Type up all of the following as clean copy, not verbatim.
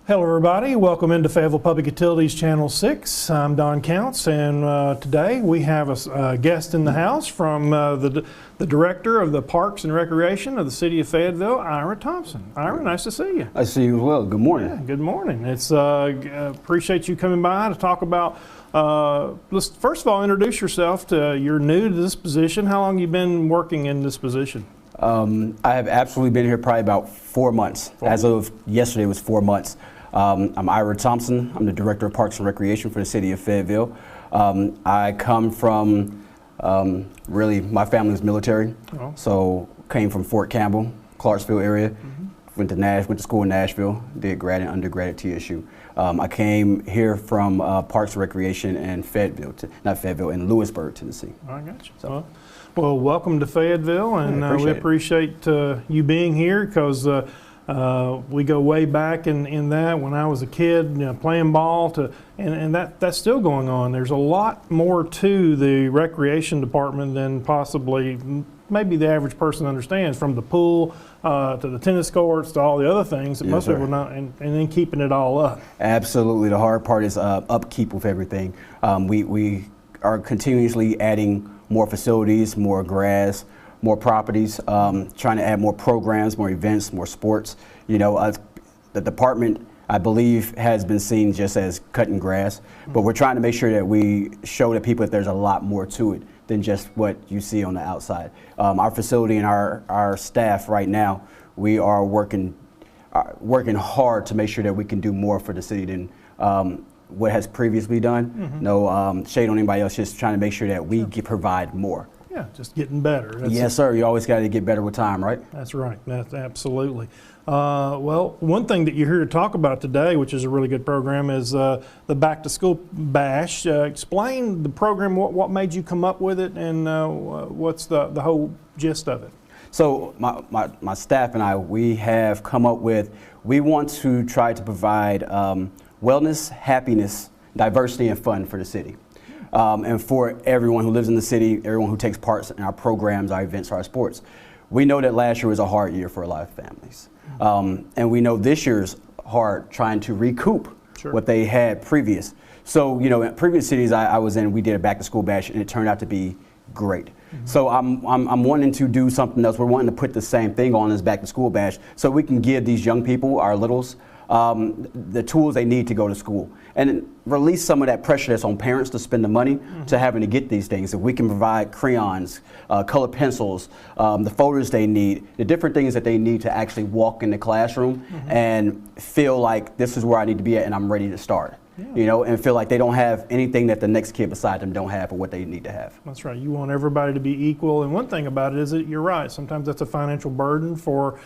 Hello everybody, welcome into Fayetteville Public Utilities Channel 6. I'm Don Counts, and today we have a guest in the house from the Director of the Parks and Recreation of the City of Fayetteville, Ira Thompson. Ira, nice to see you. I see you as well. Good morning. Yeah, good morning. It's appreciate you coming by to talk about, let's first of all introduce yourself. You're new to this position. How long have you been working in this position? I have absolutely been here probably about 4 months. As of yesterday, it was 4 months. I'm Ira Thompson. I'm the Director of Parks and Recreation for the City of Fayetteville. I come from, really, my family is military, so came from Fort Campbell, Clarksville area. Went to school in Nashville, did grad and undergrad at TSU. I came here from Parks and Recreation in Fayetteville, in Lewisburg, Tennessee. I got you. So. Well, welcome to Fayetteville, and we appreciate you being here because we go way back in that. When I was a kid, playing ball, and that's still going on. There's a lot more to the recreation department than possibly maybe the average person understands, from the pool to the tennis courts to all the other things that most people not, and then keeping it all up. Absolutely. The hard part is upkeep with everything. We are continuously adding more facilities, more grass, more properties, trying to add more programs, more events, more sports. The department, I believe, has been seen just as cutting grass, but we're trying to make sure that we show the people that there's a lot more to it than just what you see on the outside. Our facility and our staff right now, we are working hard to make sure that we can do more for the city than what has previously done. No shade on anybody else, just trying to make sure that we provide more. Yeah, just getting better. Yes, sir. You always got to get better with time, right? That's right. That's absolutely. Well, one thing that you're here to talk about today, which is a really good program, is the Back to School Bash. Explain the program. What made you come up with it, and what's the whole gist of it? So my staff and I, we have come up with, we want to try to provide wellness, happiness, diversity, and fun for the city. And for everyone who lives in the city, everyone who takes part in our programs, our events, our sports. We know that last year was a hard year for a lot of families. And we know this year's hard trying to recoup what they had previous. So, in previous cities I was in, we did a back to school bash, and it turned out to be great. So I'm wanting to do something else. We're wanting to put the same thing on as back to school bash so we can give these young people, our littles, the tools they need to go to school, and release some of that pressure that's on parents to spend the money to having to get these things. If we can provide crayons, colored pencils, the folders they need, the different things that they need to actually walk in the classroom and feel like this is where I need to be at and I'm ready to start. And feel like they don't have anything that the next kid beside them don't have or what they need to have. That's right. You want everybody to be equal. And one thing about it is that you're right. Sometimes that's a financial burden for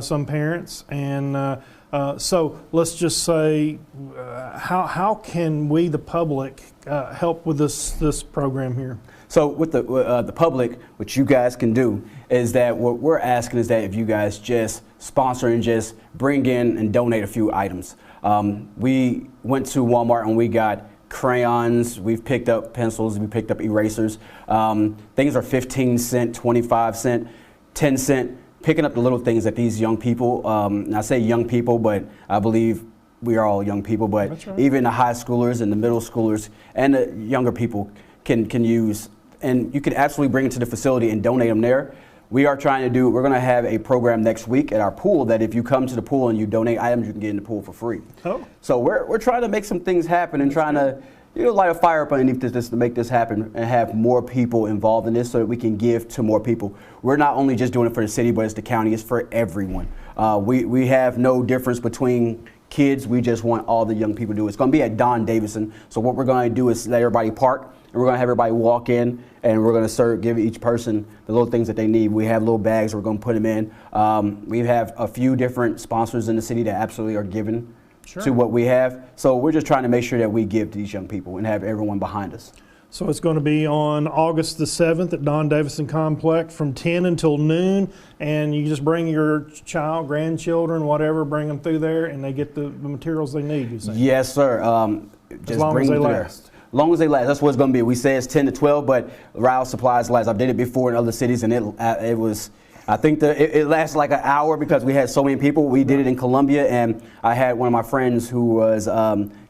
some parents. And so let's just say, how can we, the public, help with this program here? So with the public, what you guys can do is that what we're asking is that if you guys just sponsor and just bring in and donate a few items. We went to Walmart and we got crayons, we've picked up pencils, we picked up erasers. Things are 15 cents, 25 cents, 10 cents. Picking up the little things that these young people, and I say young people, but I believe we are all young people, but even the high schoolers and the middle schoolers and the younger people can use. And you can absolutely bring it to the facility and donate them there. We're going to have a program next week at our pool that if you come to the pool and you donate items, you can get in the pool for free. So we're trying to make some things happen and trying to light a fire up underneath this to make this happen and have more people involved in this so that we can give to more people. We're not only just doing it for the city, but it's the county, it's for everyone. We have no difference between kids. We just want all the young people to do it. It's going to be at Don Davison. So what we're going to do is let everybody park, and we're going to have everybody walk in, and we're going to give each person the little things that they need. We have little bags, we're going to put them in. We have a few different sponsors in the city that absolutely are giving to what we have. So we're just trying to make sure that we give to these young people and have everyone behind us. So it's going to be on August the 7th at Don Davison Complex from 10 until noon, and you just bring your child, grandchildren, whatever, bring them through there, and they get the materials they need, you say? Yes, sir. As long as they last. Long as they last, that's what it's going to be. We say it's 10 to 12, but Rouse supplies last. I've did it before in other cities, and it was I think it lasted like an hour because we had so many people. We did it in Columbia, and I had one of my friends who was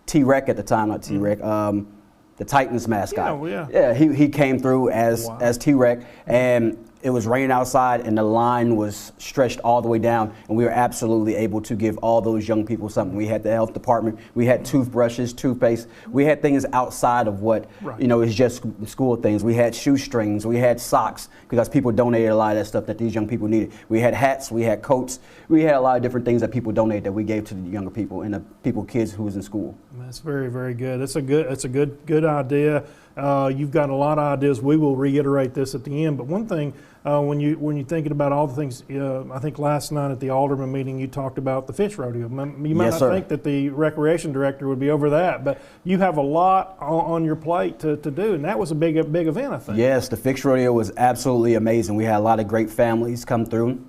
T-Rec at the time, not T-Rec, the Titans mascot. Yeah, he came through as T-Rec, and it was raining outside, and the line was stretched all the way down, and we were absolutely able to give all those young people something. We had the health department, we had toothbrushes, toothpaste, we had things outside of what is just school things. We had shoestrings, we had socks, because people donated a lot of that stuff that these young people needed. We had hats, we had coats, we had a lot of different things that people donated that we gave to the younger people and the kids who was in school. That's very, very good. That's a good idea. You've got a lot of ideas. We will reiterate this at the end. But one thing, when you're thinking about all the things, I think last night at the Alderman meeting you talked about the fish rodeo. You might not think that the recreation director would be over that, but you have a lot on your plate to do, and that was a big event, I think. Yes, the fish rodeo was absolutely amazing. We had a lot of great families come through.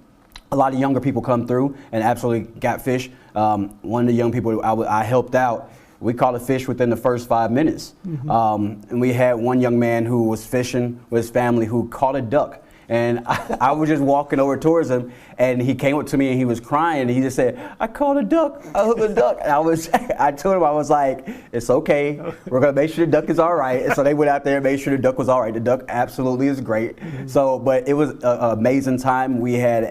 A lot of younger people come through and absolutely got fish. One of the young people I helped out, we caught a fish within the first 5 minutes. And we had one young man who was fishing with his family who caught a duck. And I was just walking over towards him, and he came up to me and he was crying. And he just said, "I caught a duck. I hooked a duck." And I told him, I was like, "It's okay. We're gonna make sure the duck is all right." And so they went out there and made sure the duck was all right. The duck absolutely is great. So, but it was an amazing time. We had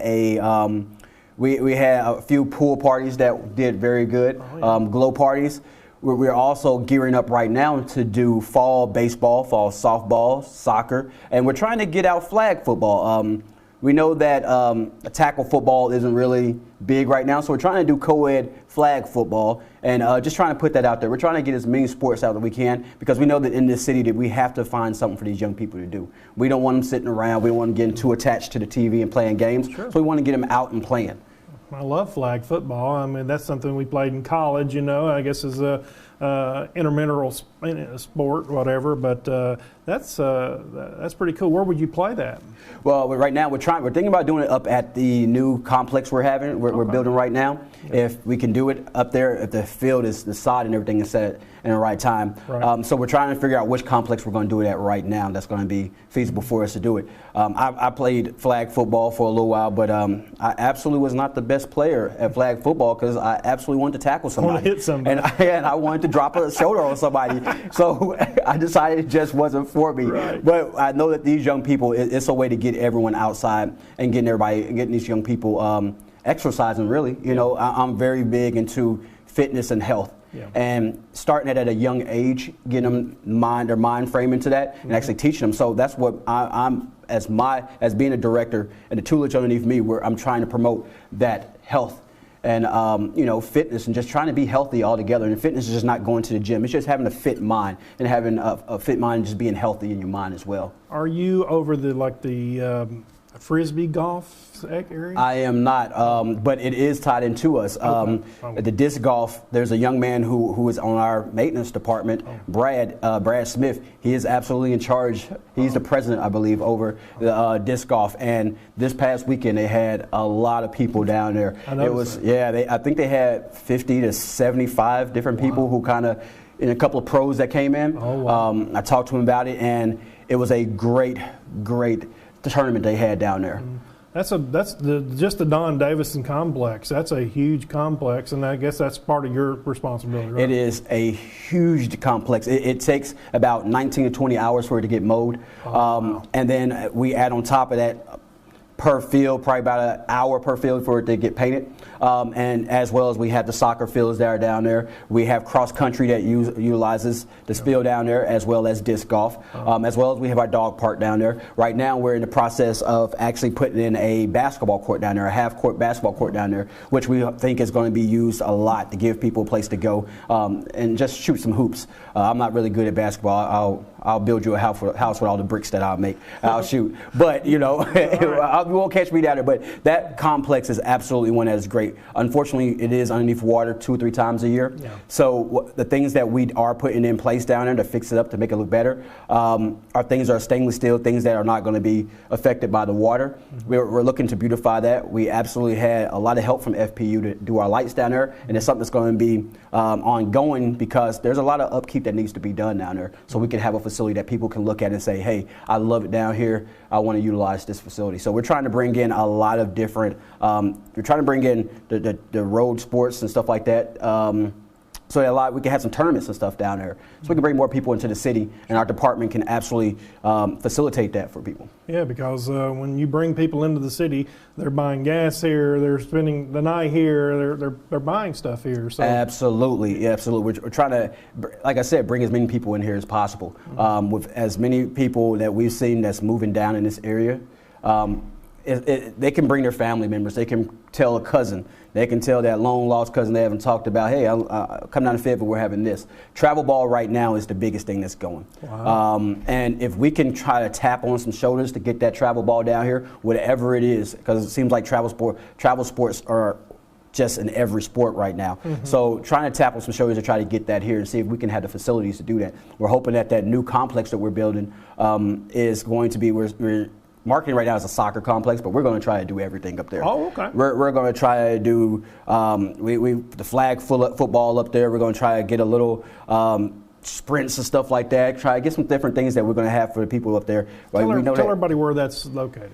we had a few pool parties that did very good. Glow parties. We're also gearing up right now to do fall baseball, fall softball, soccer, and we're trying to get out flag football. We know that tackle football isn't really big right now, so we're trying to do co-ed flag football and just trying to put that out there. We're trying to get as many sports out that we can because we know that in this city that we have to find something for these young people to do. We don't want them sitting around. We don't want them getting too attached to the TV and playing games, so we want to get them out and playing. I love flag football. I mean, that's something we played in college, I guess as a intramural sport, whatever, but that's pretty cool. Where would you play that? Well, right now we're thinking about doing it up at the new complex we're building right now. If we can do it up there, if the field is the sod and everything is set in the right time. So we're trying to figure out which complex we're going to do it at right now. That's going to be feasible for us to do it. I played flag football for a little while, but I absolutely was not the best player at flag football because I absolutely wanted to tackle somebody. Want to hit somebody. And I wanted to drop a shoulder on somebody. So I decided it just wasn't for me. But I know that these young people, it's a way to get everyone outside and getting these young people exercising, really. I'm very big into fitness and health. And starting it at a young age, getting them their mind frame into that, and actually teaching them. So that's what I'm as being a director and the tutelage underneath me, where I'm trying to promote that health and fitness and just trying to be healthy altogether. And fitness is just not going to the gym; it's just having a fit mind and having a fit mind and just being healthy in your mind as well. Are you over the Frisbee golf area? I am not, but it is tied into us. The disc golf, there's a young man who is on our maintenance department, Brad Smith. He is absolutely in charge. He's the president, I believe, over the disc golf. And this past weekend, they had a lot of people down there. I think they had 50 to 75 different people who and a couple of pros that came in. I talked to him about it, and it was a great tournament they had down there. That's just the Don Davison complex. That's a huge complex, and I guess that's part of your responsibility, right? It is a huge complex. It takes about 19 to 20 hours for it to get mowed. And then we add on top of that per field, probably about an hour per field for it to get painted. And as well as we have the soccer fields that are down there. We have cross country that utilizes this field down there, as well as disc golf, as well as we have our dog park down there. Right now we're in the process of actually putting in a basketball court down there, a half-court basketball court down there, which we think is going to be used a lot to give people a place to go and just shoot some hoops. I'm not really good at basketball. I'll build you a house with all the bricks that I'll make. I'll shoot. But, you won't catch me down there. But that complex is absolutely one that is great. Unfortunately, it is underneath water 2 or 3 times a year. So the things that we are putting in place down there to fix it up, to make it look better, are things that are stainless steel, things that are not going to be affected by the water. We're looking to beautify that. We absolutely had a lot of help from FPU to do our lights down there. And it's something that's going to be ongoing because there's a lot of upkeep that needs to be done down there. So we can have a facility that people can look at and say, hey, I love it down here. want to utilize this facility. So we're trying to bring in a lot of different, we're trying to bring in the road sports and stuff like that. So we can have some tournaments and stuff down there. So we can bring more people into the city, and our department can absolutely facilitate that for people. Yeah, because when you bring people into the city, they're buying gas here, they're spending the night here, they're buying stuff here. So. Absolutely, yeah, absolutely. We're trying to, like I said, bring as many people in here as possible. With as many people that we've seen that's moving down in this area, they can bring their family members. They can tell a cousin. They can tell that long lost cousin they haven't talked about, hey, I'll come down to Fayetteville, we're having this. Travel ball right now is the biggest thing that's going. Wow. And if we can try to tap on some shoulders to get that travel ball down here, whatever it is, because it seems like travel sports are just in every sport right now. So trying to tap on some shoulders to try to get that here and see if we can have the facilities to do that. We're hoping that that new complex that we're building is going to be, we're marketing right now is a soccer complex, but we're going to try to do everything up there. Oh, okay. We're going to try to do the flag football up there. We're going to try to get a little sprints and stuff like that. Try to get some different things that we're going to have for the people up there. Tell everybody where that's located.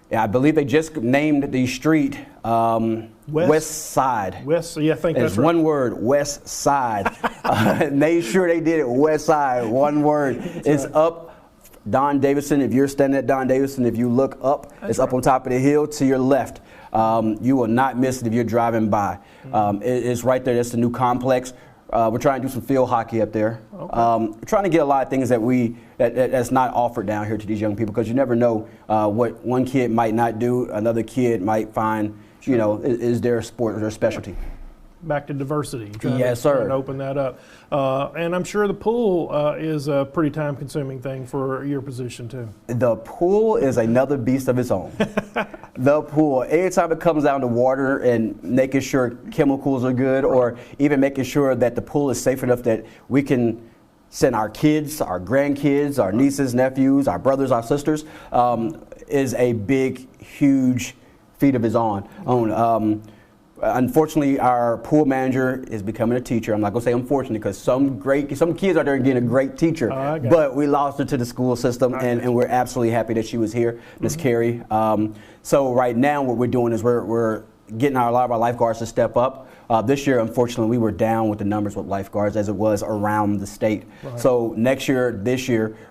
Yeah, I believe they just named the street West Side. West, yeah, I think it's that's right. one word, West Side. Made sure they did it, West Side, one word. It's right. Up Don Davidson. If you're standing at Don Davidson, if you look up, it's up on top of the hill to your left. You will not miss it if you're driving by. It's right there. That's the new complex. We're trying to do some field hockey up there. Okay. We're trying to get a lot of things that's not offered down here to these young people, because you never know what one kid might not do, another kid might find, you know, is their sport or their specialty. Back to diversity. Yes, sir. To open that up. And I'm sure the pool is a pretty time-consuming thing for your position, too. The pool is another beast of its own. The pool, anytime it comes down to water and making sure chemicals are good, or even making sure that the pool is safe enough that we can send our kids, our grandkids, our nieces, nephews, our brothers, our sisters, is a big, huge feat of its own. Unfortunately, our pool manager is becoming a teacher. I'm not going to say unfortunately, because some kids out there are getting a great teacher, but we lost her to the school system, and we're absolutely happy that she was here, Miss Carey. So right now what we're doing is we're getting a lot of our lifeguards to step up. This year, unfortunately, we were down with the numbers with lifeguards as it was around the state. Right. So this year,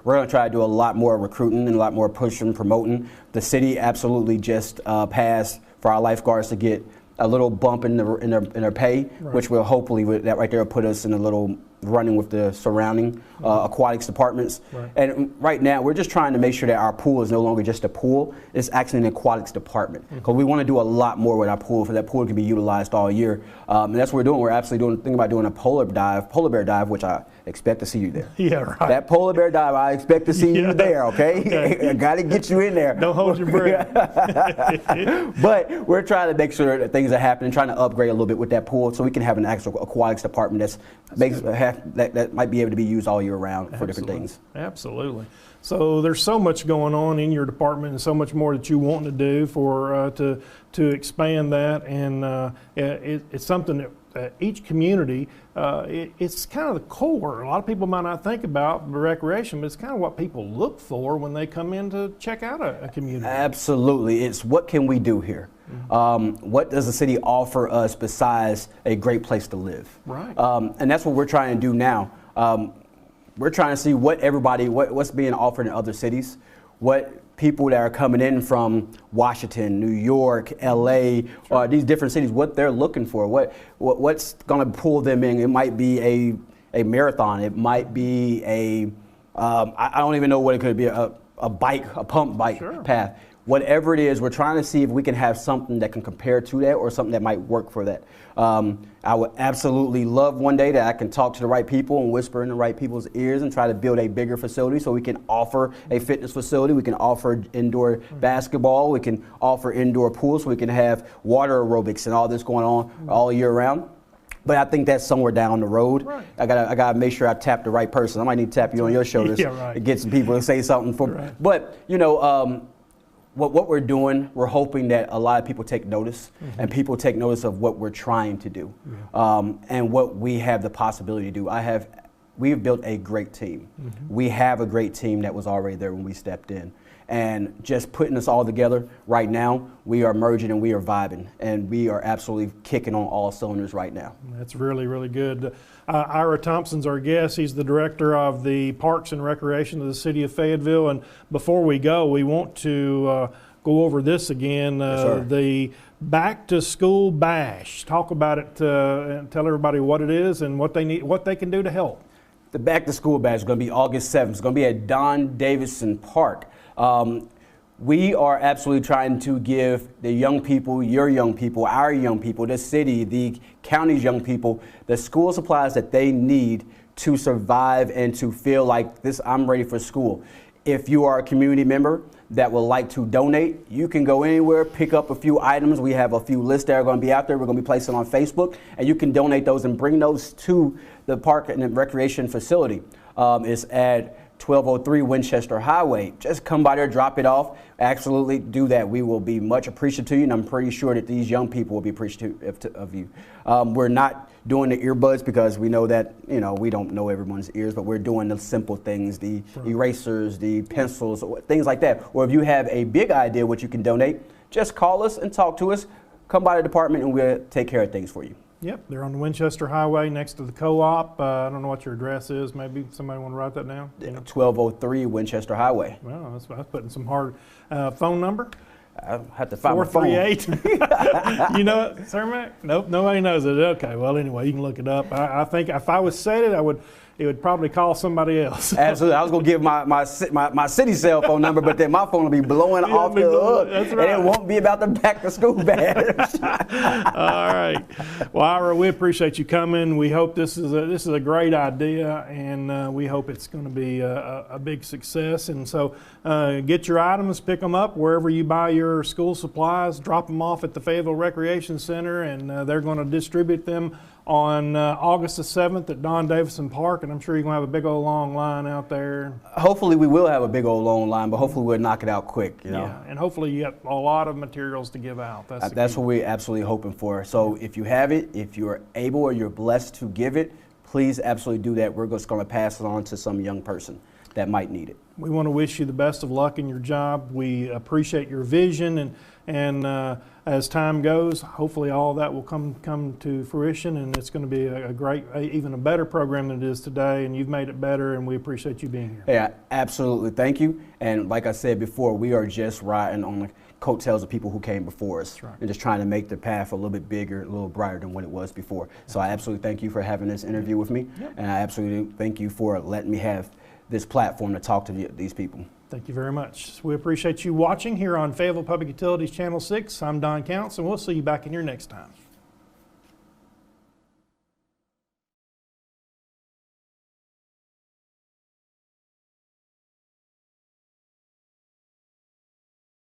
we're going to try to do a lot more recruiting and a lot more pushing, promoting. The city absolutely just passed for our lifeguards to get a little bump in their pay, which will hopefully, that right there, will put us in a little running with the surrounding aquatics departments. And right now, we're just trying to make sure that our pool is no longer just a pool. It's actually an aquatics department, because we want to do a lot more with our pool, so that pool can be utilized all year. And that's what we're doing. We're absolutely thinking about doing a polar bear dive, which I expect to see you there. Yeah, right. That polar bear dive, I expect to see you there, okay? I got to get you in there. Don't hold your breath. But we're trying to make sure that things are happening, trying to upgrade a little bit with that pool, so we can have an actual aquatics department that might be able to be used all year round for different things. Absolutely. So there's so much going on in your department, and so much more that you want to do for to expand that, and it's something that each community, it's kind of the core. A lot of people might not think about recreation, but it's kind of what people look for when they come in to check out a community. Absolutely. It's what can we do here? What does the city offer us besides a great place to live? Right. And that's what we're trying to do now. We're trying to see what's being offered in other cities, what people that are coming in from Washington, New York, LA, these different cities, what they're looking for, what's going to pull them in. It might be a marathon. It might be I don't even know what it could be, a pump bike path. Whatever it is, we're trying to see if we can have something that can compare to that, or something that might work for that. I would absolutely love one day that I can talk to the right people and whisper in the right people's ears and try to build a bigger facility, so we can offer a fitness facility, we can offer indoor basketball, we can offer indoor pools, so we can have water aerobics and all this going on all year round. But I think that's somewhere down the road. Right. I gotta make sure I tap the right person. I might need to tap you on your shoulders to get some people to say something for me. But you know, what we're doing, we're hoping that a lot of people take notice, and people take notice of what we're trying to do, and what we have the possibility to do. We've built a great team. We have a great team that was already there when we stepped in. and just putting us all together right now. We are merging and we are vibing, and we are absolutely kicking on all cylinders right now. That's really, really good. Ira Thompson's our guest. He's the director of the Parks and Recreation of the city of Fayetteville. And before we go, we want to go over this again, Yes, the Back to School Bash. Talk about it and tell everybody what it is and what they need, what they can do to help. The Back to School Bash is going to be August 7th. It's going to be at Don Davidson Park. We are absolutely trying to give the young people, your young people, our young people, the city, the county's young people, the school supplies that they need to survive and to feel like this, I'm ready for school. If you are a community member that would like to donate, you can go anywhere, pick up a few items. We have a few lists that are going to be out there. We're going to be placing on Facebook, and you can donate those and bring those to the park and the recreation facility. It's at 1203 Winchester Highway. Just come by there, drop it off. Absolutely do that. We will be much appreciative to you, and I'm pretty sure that these young people will be appreciative of you. We're not doing the earbuds because we know that, you know, we don't know everyone's ears, but we're doing the simple things, the erasers, the pencils, things like that. Or if you have a big idea what you can donate, just call us and talk to us. Come by the department and we'll take care of things for you. Yep, they're on the Winchester Highway next to the co-op. I don't know what your address is. Maybe somebody want to write that down? 1203 Winchester Highway. Well, that's putting some hard. Phone number? I have to find my phone. 438. You know it, Sir Mac? Nope, nobody knows it. Okay, well, anyway, you can look it up. I think if I was said it, it would probably call somebody else. Absolutely. I was going to give my city cell phone number, but then my phone will be blowing off the hook. That's right. And it won't be about the back to school bash. All right. Well, Ira, we appreciate you coming. We hope this is a great idea, and we hope it's going to be a big success. And so get your items, pick them up wherever you buy your school supplies, drop them off at the Fayetteville Recreation Center, and they're going to distribute them on August the 7th at Don Davidson Park, and I'm sure you're going to have a big old long line out there. Hopefully we will have a big old long line, but hopefully we'll knock it out quick, you know. Yeah, and hopefully you got a lot of materials to give out. That's what we're absolutely hoping for. So if you have it, if you're able or you're blessed to give it, please absolutely do that. We're just going to pass it on to some young person that might need it. We want to wish you the best of luck in your job. We appreciate your vision, and as time goes, hopefully all that will come to fruition, and it's going to be a great, even a better program than it is today, and you've made it better, and we appreciate you being here. Yeah, absolutely. Thank you. And like I said before, we are just riding on the coattails of people who came before us, right, and just trying to make the path a little bit bigger, a little brighter than what it was before. So I absolutely thank you for having this interview with me, and I absolutely thank you for letting me have this platform to talk to these people. Thank you very much. We appreciate you watching here on Fayetteville Public Utilities Channel 6. I'm Don Counts, and we'll see you back in here next time.